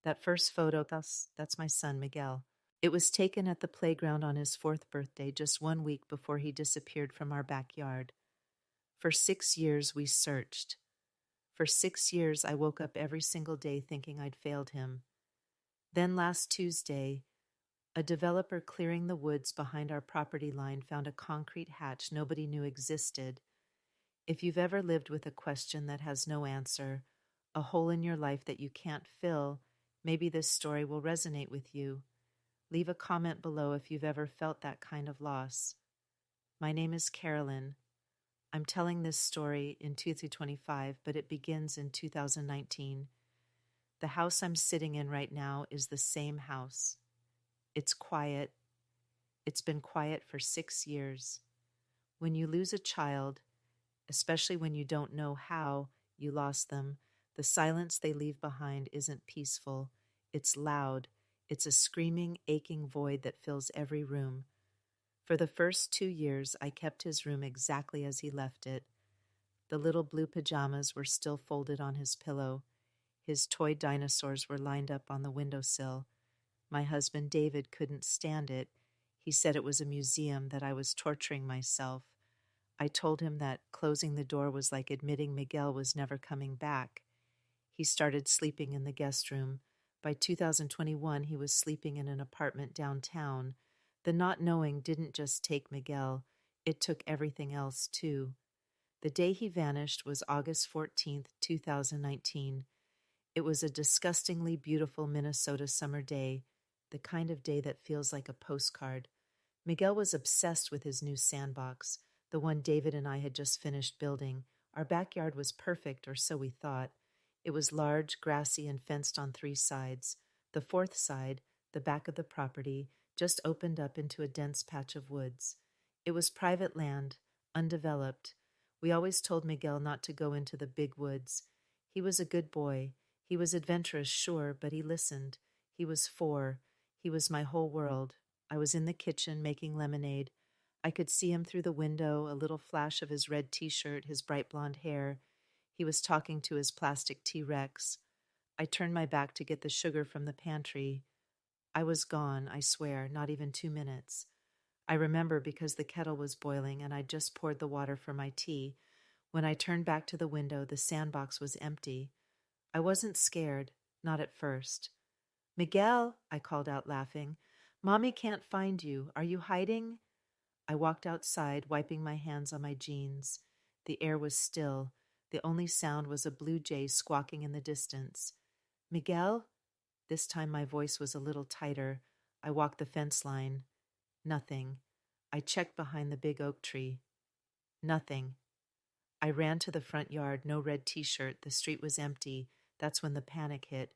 That first photo, that's my son, Miguel. It was taken at the playground on his 4th birthday, just 1 week before he disappeared from our backyard. For 6 years, we searched. For 6 years, I woke up every single day thinking I'd failed him. Then last Tuesday, a developer clearing the woods behind our property line found a concrete hatch nobody knew existed. If you've ever lived with a question that has no answer, a hole in your life that you can't fill, maybe this story will resonate with you. Leave a comment below if you've ever felt that kind of loss. My name is Carolyn. I'm telling this story in 2025, but it begins in 2019. The house I'm sitting in right now is the same house. It's quiet. It's been quiet for 6 years. When you lose a child, especially when you don't know how you lost them, the silence they leave behind isn't peaceful. It's loud. It's a screaming, aching void that fills every room. For the first 2 years, I kept his room exactly as he left it. The little blue pajamas were still folded on his pillow. His toy dinosaurs were lined up on the windowsill. My husband David couldn't stand it. He said it was a museum, that I was torturing myself. I told him that closing the door was like admitting Miguel was never coming back. He started sleeping in the guest room. By 2021, he was sleeping in an apartment downtown. The not knowing didn't just take Miguel, it took everything else too. The day he vanished was August 14th, 2019. It was a disgustingly beautiful Minnesota summer day, the kind of day that feels like a postcard. Miguel was obsessed with his new sandbox, the one David and I had just finished building. Our backyard was perfect, or so we thought. It was large, grassy, and fenced on 3 sides. The 4th side, the back of the property, just opened up into a dense patch of woods. It was private land, undeveloped. We always told Miguel not to go into the big woods. He was a good boy. He was adventurous, sure, but he listened. He was 4. He was my whole world. I was in the kitchen making lemonade. I could see him through the window, a little flash of his red t-shirt, his bright blonde hair. He was talking to his plastic T-Rex. I turned my back to get the sugar from the pantry. I was gone, I swear, not even 2 minutes. I remember because the kettle was boiling and I'd just poured the water for my tea. When I turned back to the window, the sandbox was empty. I wasn't scared, not at first. "Miguel," I called out laughing. "Mommy can't find you. Are you hiding?" I walked outside, wiping my hands on my jeans. The air was still. The only sound was a blue jay squawking in the distance. "Miguel?" This time my voice was a little tighter. I walked the fence line. Nothing. I checked behind the big oak tree. Nothing. I ran to the front yard, no red t-shirt. The street was empty. That's when the panic hit.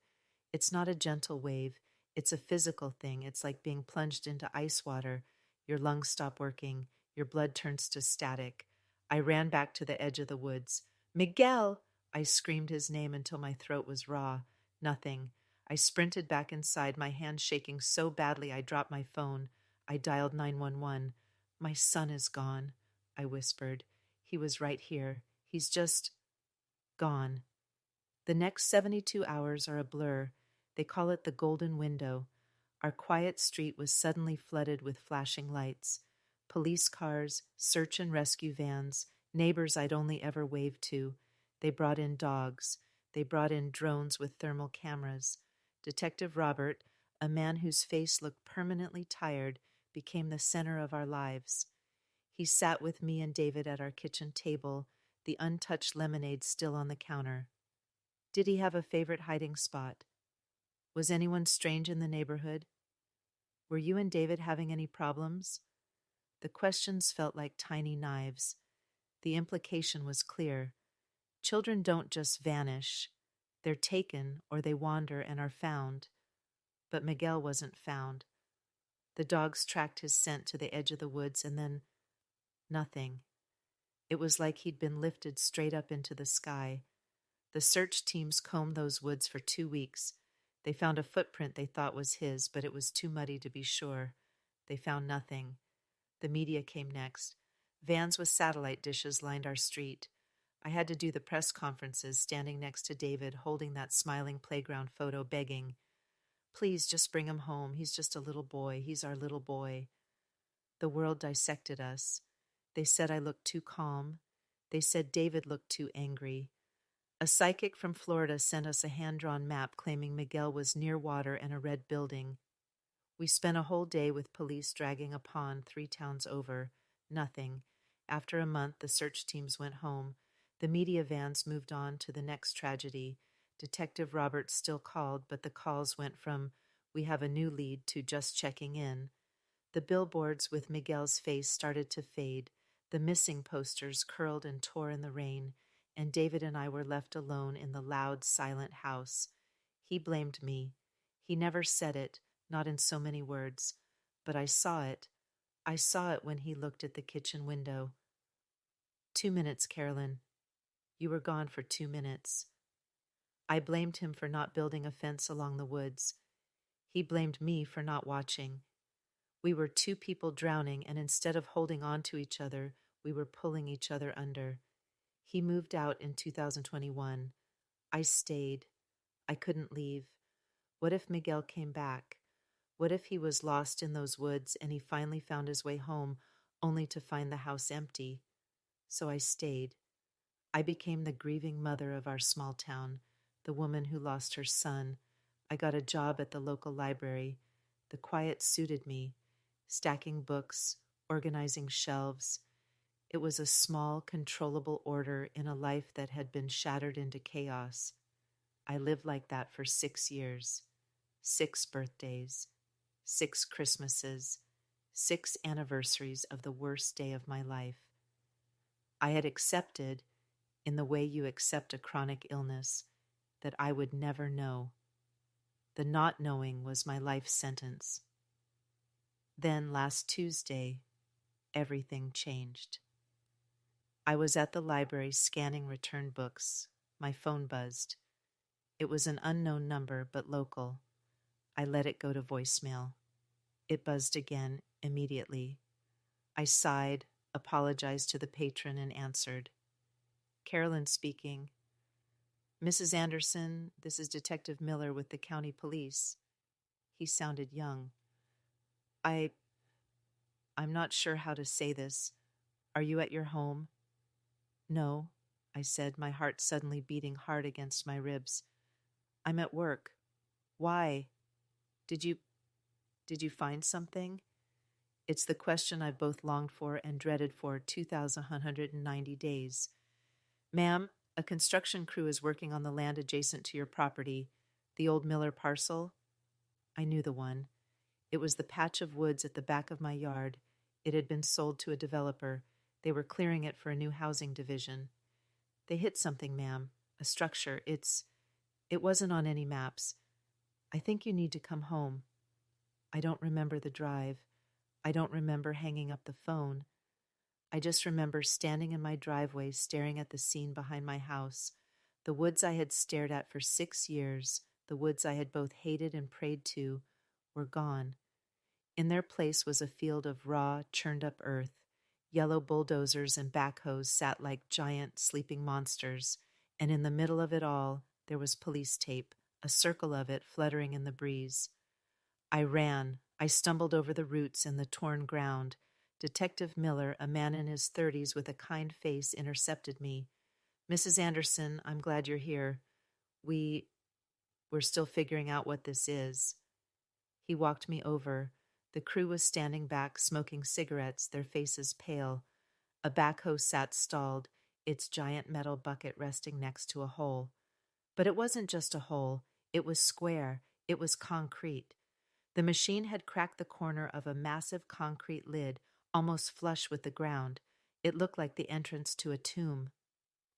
It's not a gentle wave. It's a physical thing. It's like being plunged into ice water. Your lungs stop working. Your blood turns to static. I ran back to the edge of the woods. "Miguel!" I screamed his name until my throat was raw. Nothing. I sprinted back inside, my hand shaking so badly I dropped my phone. I dialed 911. "My son is gone," I whispered. "He was right here. He's just gone." The next 72 hours are a blur. They call it the golden window. Our quiet street was suddenly flooded with flashing lights. Police cars, search and rescue vans, neighbors I'd only ever waved to. They brought in dogs. They brought in drones with thermal cameras. Detective Robert, a man whose face looked permanently tired, became the center of our lives. He sat with me and David at our kitchen table, the untouched lemonade still on the counter. Did he have a favorite hiding spot? Was anyone strange in the neighborhood? Were you and David having any problems? The questions felt like tiny knives. The implication was clear. Children don't just vanish. They're taken or they wander and are found. But Miguel wasn't found. The dogs tracked his scent to the edge of the woods and then nothing. It was like he'd been lifted straight up into the sky. The search teams combed those woods for 2 weeks. They found a footprint they thought was his, but it was too muddy to be sure. They found nothing. The media came next. Vans with satellite dishes lined our street. I had to do the press conferences standing next to David, holding that smiling playground photo, begging. Please just bring him home. He's just a little boy. He's our little boy. The world dissected us. They said I looked too calm. They said David looked too angry. A psychic from Florida sent us a hand-drawn map claiming Miguel was near water and a red building. We spent a whole day with police dragging a pond 3 towns over. Nothing. After a month, the search teams went home. The media vans moved on to the next tragedy. Detective Roberts still called, but the calls went from, "We have a new lead," to "just checking in." The billboards with Miguel's face started to fade. The missing posters curled and tore in the rain, and David and I were left alone in the loud, silent house. He blamed me. He never said it, not in so many words, but I saw it. I saw it when he looked at the kitchen window. 2 minutes, Carolyn. You were gone for 2 minutes. I blamed him for not building a fence along the woods. He blamed me for not watching. We were 2 people drowning, and instead of holding on to each other, we were pulling each other under. He moved out in 2021. I stayed. I couldn't leave. What if Miguel came back? What if he was lost in those woods and he finally found his way home, only to find the house empty? So I stayed. I became the grieving mother of our small town, the woman who lost her son. I got a job at the local library. The quiet suited me, stacking books, organizing shelves. It was a small, controllable order in a life that had been shattered into chaos. I lived like that for 6 years, 6 birthdays, 6 Christmases, 6 anniversaries of the worst day of my life. I had accepted, in the way you accept a chronic illness, that I would never know. The not knowing was my life sentence. Then last Tuesday, everything changed. I was at the library scanning returned books. My phone buzzed. It was an unknown number, but local. I let it go to voicemail. It buzzed again immediately. I sighed, apologized to the patron, and answered. Carolyn speaking. Mrs. Anderson, this is Detective Miller with the county police. He sounded young. I'm not sure how to say this. Are you at your home? No, I said, my heart suddenly beating hard against my ribs. I'm at work. Why? Did you find something? It's the question I've both longed for and dreaded for 2,190 days. Ma'am, a construction crew is working on the land adjacent to your property, the old Miller parcel. I knew the one. It was the patch of woods at the back of my yard. It had been sold to a developer. They were clearing it for a new housing division. They hit something, ma'am. A structure. It wasn't on any maps. I think you need to come home. I don't remember the drive. I don't remember hanging up the phone. I just remember standing in my driveway staring at the scene behind my house. The woods I had stared at for 6 years, the woods I had both hated and prayed to, were gone. In their place was a field of raw, churned-up earth. Yellow bulldozers and backhoes sat like giant, sleeping monsters, and in the middle of it all, there was police tape, a circle of it fluttering in the breeze. I ran. I stumbled over the roots and the torn ground. Detective Miller, a man in his 30s with a kind face, intercepted me. Mrs. Anderson, I'm glad you're here. We're still figuring out what this is. He walked me over. The crew was standing back, smoking cigarettes, their faces pale. A backhoe sat stalled, its giant metal bucket resting next to a hole. But it wasn't just a hole. It was square. It was concrete. The machine had cracked the corner of a massive concrete lid, almost flush with the ground. It looked like the entrance to a tomb.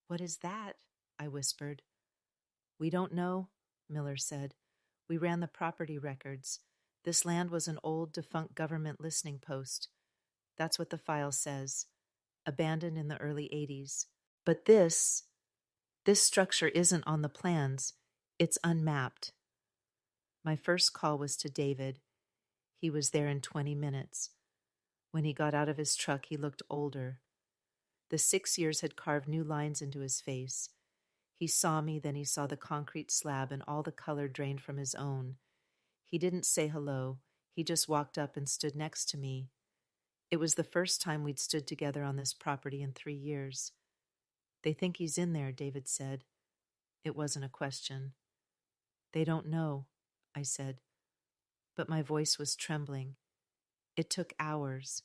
What is that? I whispered. We don't know, Miller said. We ran the property records. This land was an old, defunct government listening post. That's what the file says. Abandoned in the early 80s. But this structure isn't on the plans. It's unmapped. My first call was to David. He was there in 20 minutes. When he got out of his truck, he looked older. The 6 years had carved new lines into his face. He saw me, then he saw the concrete slab and all the color drained from his own. He didn't say hello. He just walked up and stood next to me. It was the first time we'd stood together on this property in 3 years. They think he's in there, David said. It wasn't a question. They don't know, I said, but my voice was trembling. It took hours.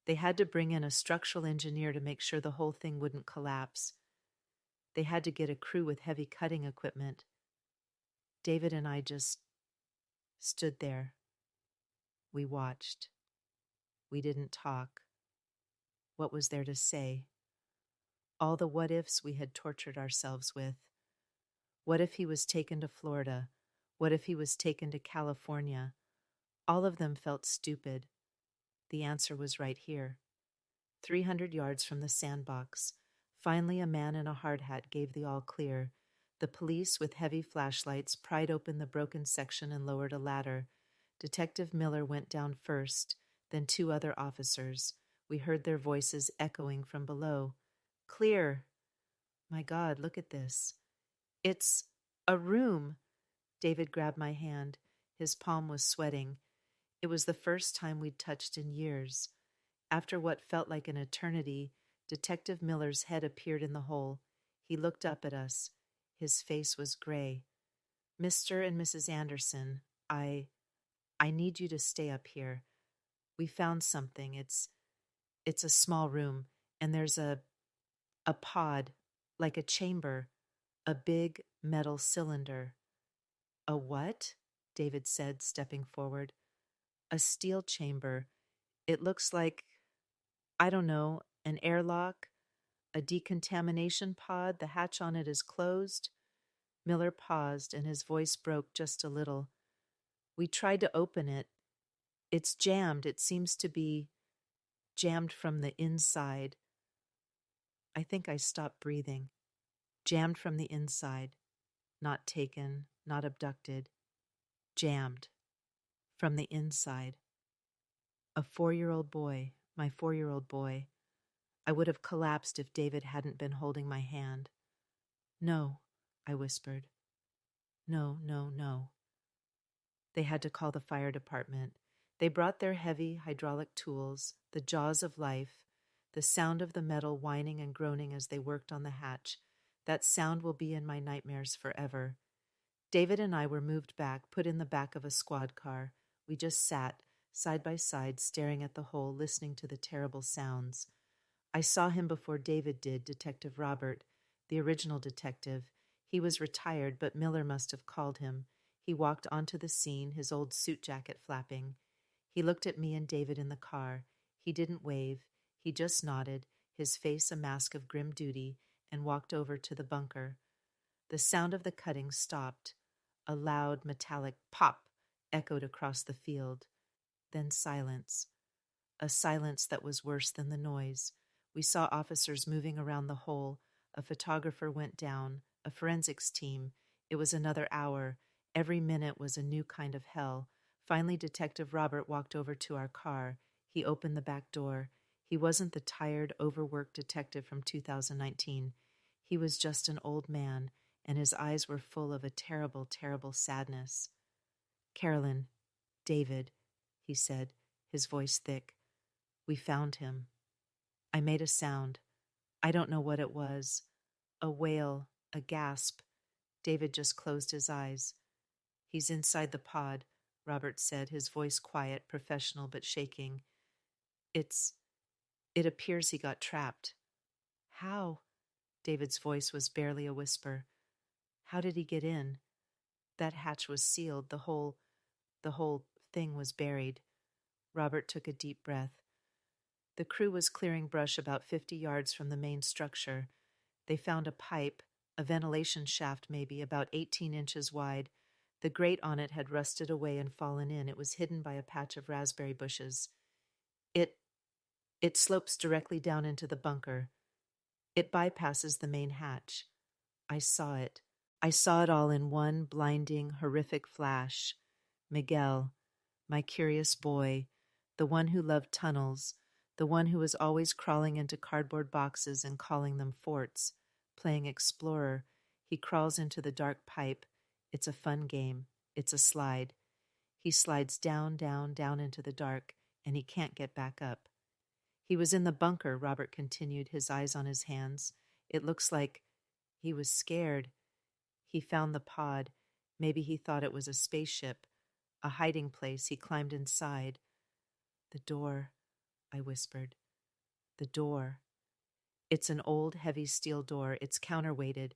They had to bring in a structural engineer to make sure the whole thing wouldn't collapse. They had to get a crew with heavy cutting equipment. David and I just stood there. We watched. We didn't talk. What was there to say? All the what-ifs we had tortured ourselves with. What if he was taken to Florida? What if he was taken to California? All of them felt stupid. The answer was right here. 300 yards from the sandbox. Finally, a man in a hard hat gave the all clear. The police, with heavy flashlights, pried open the broken section and lowered a ladder. Detective Miller went down first, then 2 other officers. We heard their voices echoing from below. Clear! My God, look at this. It's a room. David grabbed my hand. His palm was sweating. It was the first time we'd touched in years. After what felt like an eternity, Detective Miller's head appeared in the hole. He looked up at us. His face was gray. Mr. and Mrs. Anderson, I need you to stay up here. We found something. It's a small room, and there's a pod, like a chamber, a big metal cylinder. A what? David said, stepping forward. A steel chamber. It looks like, I don't know, an airlock, a decontamination pod. The hatch on it is closed. Miller paused, and his voice broke just a little. We tried to open it. It's jammed. It seems to be jammed from the inside. I think I stopped breathing. Jammed from the inside. Not taken, not abducted. Jammed. From the inside. A 4-year-old boy, my 4-year-old boy. I would have collapsed if David hadn't been holding my hand. No, I whispered. No, no, no. They had to call the fire department. They brought their heavy hydraulic tools, the jaws of life, the sound of the metal whining and groaning as they worked on the hatch. That sound will be in my nightmares forever. David and I were moved back, put in the back of a squad car. We just sat, side by side, staring at the hole, listening to the terrible sounds. I saw him before David did, Detective Robert, the original detective. He was retired, but Miller must have called him. He walked onto the scene, his old suit jacket flapping. He looked at me and David in the car. He didn't wave. He just nodded, his face a mask of grim duty, and walked over to the bunker. The sound of the cutting stopped. A loud, metallic pop echoed across the field. Then silence. A silence that was worse than the noise. We saw officers moving around the hole. A photographer went down, a forensics team. It was another hour. Every minute was a new kind of hell. Finally, Detective Robert walked over to our car. He opened the back door. He wasn't the tired, overworked detective from 2019. He was just an old man, and his eyes were full of a terrible, terrible sadness. Carolyn, David, he said, his voice thick. We found him. I made a sound. I don't know what it was. A wail, a gasp. David just closed his eyes. He's inside the pod, Robert said, his voice quiet, professional, but shaking. It appears he got trapped. How? David's voice was barely a whisper. How did he get in? That hatch was sealed. The whole thing was buried. Robert took a deep breath. The crew was clearing brush about 50 yards from the main structure. They found a pipe, a ventilation shaft maybe, about 18 inches wide. The grate on it had rusted away and fallen in. It was hidden by a patch of raspberry bushes. It slopes directly down into the bunker. It bypasses the main hatch. I saw it. I saw it all in one blinding, horrific flash. Miguel, my curious boy, the one who loved tunnels, the one who was always crawling into cardboard boxes and calling them forts, playing explorer. He crawls into the dark pipe. It's a fun game. It's a slide. He slides down, down, down into the dark, and he can't get back up. He was in the bunker, Robert continued, his eyes on his hands. It looks like he was scared. He found the pod. Maybe he thought it was a spaceship, a hiding place. He climbed inside. The door, I whispered. The door. It's an old, heavy steel door. It's counterweighted.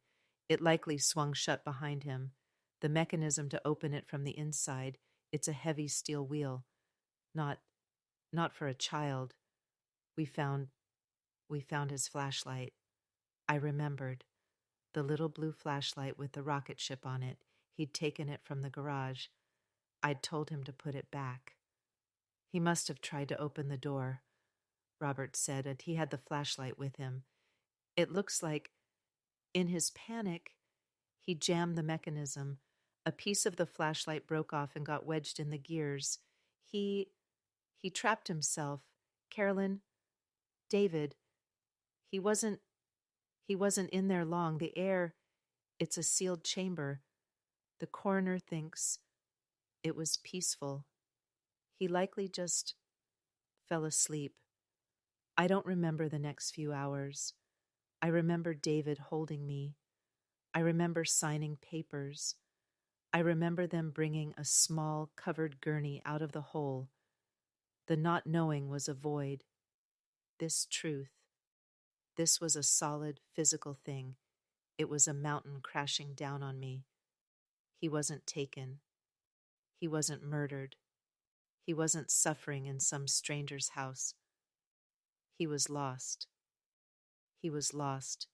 It likely swung shut behind him. The mechanism to open it from the inside, it's a heavy steel wheel. Not for a child. We found his flashlight. I remembered. The little blue flashlight with the rocket ship on it. He'd taken it from the garage. I'd told him to put it back. He must have tried to open the door, Robert said, and he had the flashlight with him. It looks like, in his panic, he jammed the mechanism. A piece of the flashlight broke off and got wedged in the gears. He trapped himself. Carolyn, David, he wasn't in there long. The air, it's a sealed chamber. The coroner thinks it was peaceful. He likely just fell asleep. I don't remember the next few hours. I remember David holding me. I remember signing papers. I remember them bringing a small covered gurney out of the hole. The not knowing was a void. This truth. This was a solid physical thing. It was a mountain crashing down on me. He wasn't taken. He wasn't murdered. He wasn't suffering in some stranger's house. He was lost. He was lost,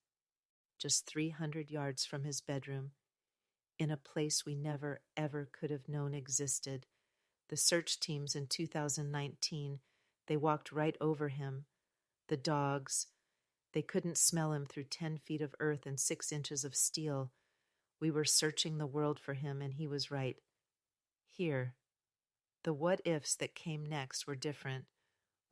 just 300 yards from his bedroom, in a place we never, ever could have known existed. The search teams in 2019, they walked right over him. The dogs, they couldn't smell him through 10 feet of earth and 6 inches of steel. We were searching the world for him, and he was right. Here. The what-ifs that came next were different.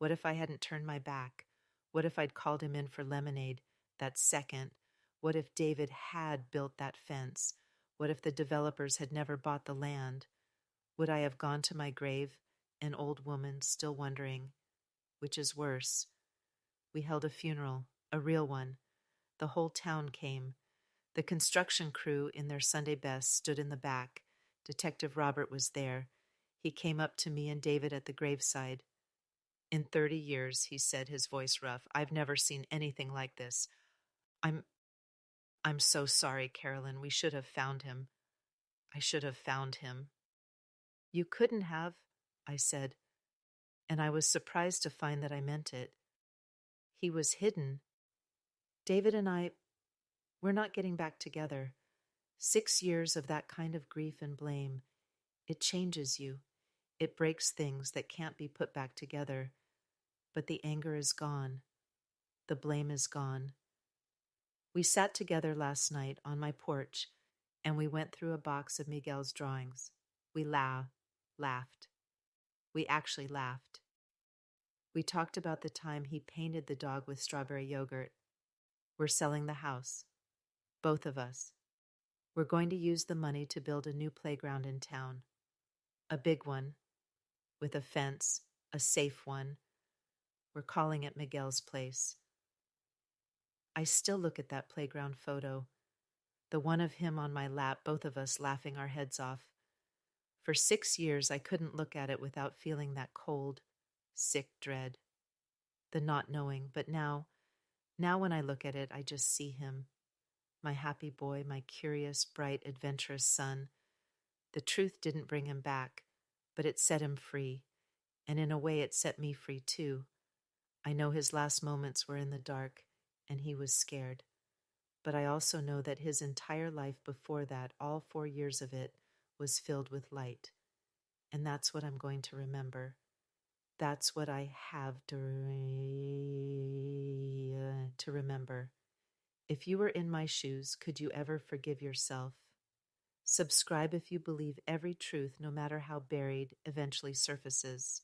What if I hadn't turned my back? What if I'd called him in for lemonade that second? What if David had built that fence? What if the developers had never bought the land? Would I have gone to my grave, an old woman still wondering, which is worse? We held a funeral, a real one. The whole town came. The construction crew in their Sunday best stood in the back. Detective Robert was there. He came up to me and David at the graveside. In 30 years, he said, his voice rough, I've never seen anything like this. I'm so sorry, Carolyn. We should have found him. I should have found him. You couldn't have, I said, and I was surprised to find that I meant it. He was hidden. David and I, we're not getting back together. 6 years of that kind of grief and blame. It changes you. It breaks things that can't be put back together. But the anger is gone. The blame is gone. We sat together last night on my porch, and we went through a box of Miguel's drawings. We laughed. We actually laughed. We talked about the time he painted the dog with strawberry yogurt. We're selling the house. Both of us. We're going to use the money to build a new playground in town. A big one, with a fence, a safe one. We're calling it Miguel's place. I still look at that playground photo, the one of him on my lap, both of us laughing our heads off. For 6 years, I couldn't look at it without feeling that cold, sick dread, the not knowing. But now when I look at it, I just see him, my happy boy, my curious, bright, adventurous son. The truth didn't bring him back, but it set him free, and in a way it set me free too. I know his last moments were in the dark, and he was scared. But I also know that his entire life before that, all 4 years of it, was filled with light. And that's what I'm going to remember. That's what I have to remember. If you were in my shoes, could you ever forgive yourself? Subscribe if you believe every truth, no matter how buried, eventually surfaces.